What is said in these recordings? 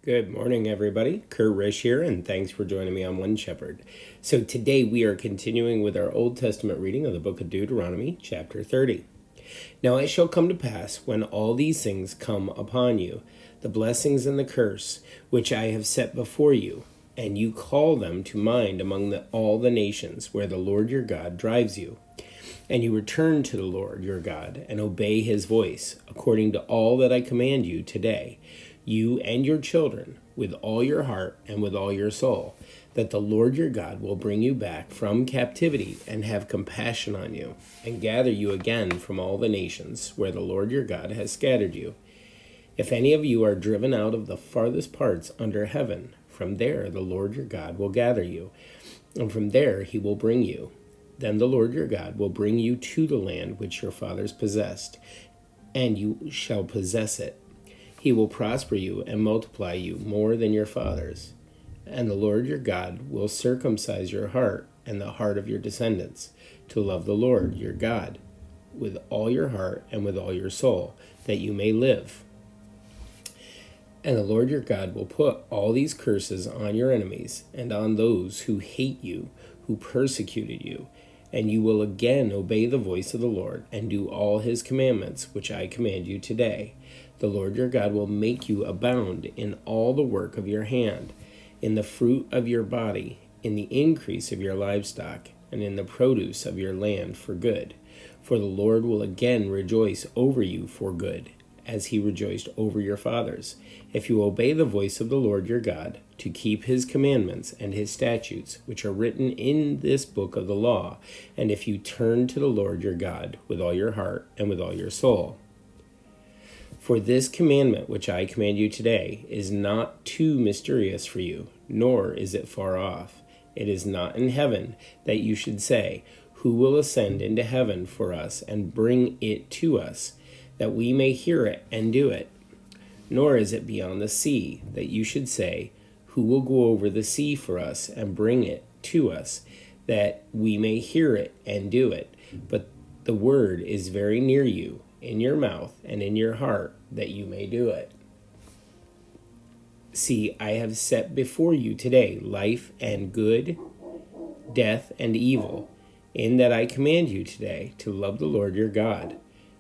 Good morning, everybody. Kurt Risch here, and thanks for joining me on One Shepherd. So today we are continuing with our Old Testament reading of the book of Deuteronomy, chapter 30. Now it shall come to pass, when all these things come upon you, the blessings and the curse, which I have set before you, and you call them to mind among all the nations where the Lord your God drives you, and you return to the Lord your God, and obey his voice, according to all that I command you today, you and your children, with all your heart and with all your soul, that the Lord your God will bring you back from captivity and have compassion on you, and gather you again from all the nations where the Lord your God has scattered you. If any of you are driven out of the farthest parts under heaven, from there the Lord your God will gather you, and from there he will bring you. Then the Lord your God will bring you to the land which your fathers possessed, and you shall possess it. He will prosper you and multiply you more than your fathers. And the Lord your God will circumcise your heart and the heart of your descendants, to love the Lord your God with all your heart and with all your soul, that you may live. And the Lord your God will put all these curses on your enemies and on those who hate you, who persecuted you, and you will again obey the voice of the Lord and do all his commandments, which I command you today. The Lord your God will make you abound in all the work of your hand, in the fruit of your body, in the increase of your livestock, and in the produce of your land for good. For the Lord will again rejoice over you for good, as he rejoiced over your fathers, if you obey the voice of the Lord your God, to keep his commandments and his statutes, which are written in this book of the law, and if you turn to the Lord your God with all your heart and with all your soul. For this commandment which I command you today is not too mysterious for you, nor is it far off. It is not in heaven, that you should say, who will ascend into heaven for us and bring it to us, that we may hear it and do it. Nor is it beyond the sea, that you should say, who will go over the sea for us and bring it to us, that we may hear it and do it. But the word is very near you, in your mouth and in your heart, that you may do it. See, I have set before you today life and good, death and evil, in that I command you today to love the Lord your God,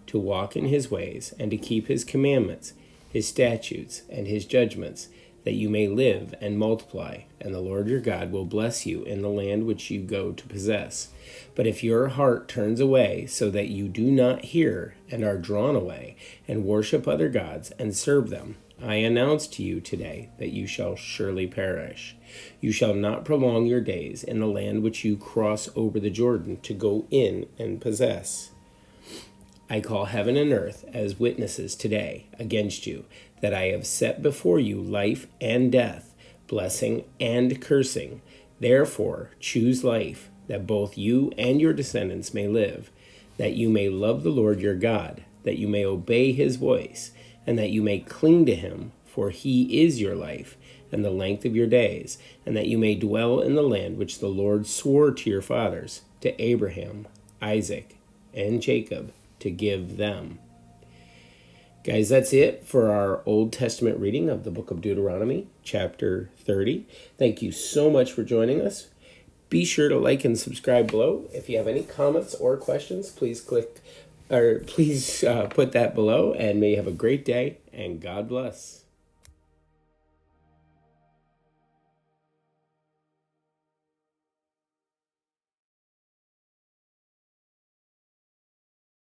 to walk in his ways, and to keep his commandments, his statutes, and his judgments, that you may live and multiply, and the Lord your God will bless you in the land which you go to possess. But if your heart turns away, so that you do not hear, and are drawn away, and worship other gods, and serve them, I announce to you today that you shall surely perish. You shall not prolong your days in the land which you cross over the Jordan to go in and possess. I call heaven and earth as witnesses today against you, that I have set before you life and death, blessing and cursing. Therefore choose life, that both you and your descendants may live, that you may love the Lord your God, that you may obey his voice, and that you may cling to him, for he is your life and the length of your days, and that you may dwell in the land which the Lord swore to your fathers, to Abraham, Isaac, and Jacob, to give them. Guys, that's it for our Old Testament reading of the book of Deuteronomy, chapter 30. Thank you so much for joining us. Be sure to like and subscribe below. If you have any comments or questions, please put that below, and may you have a great day, and God bless.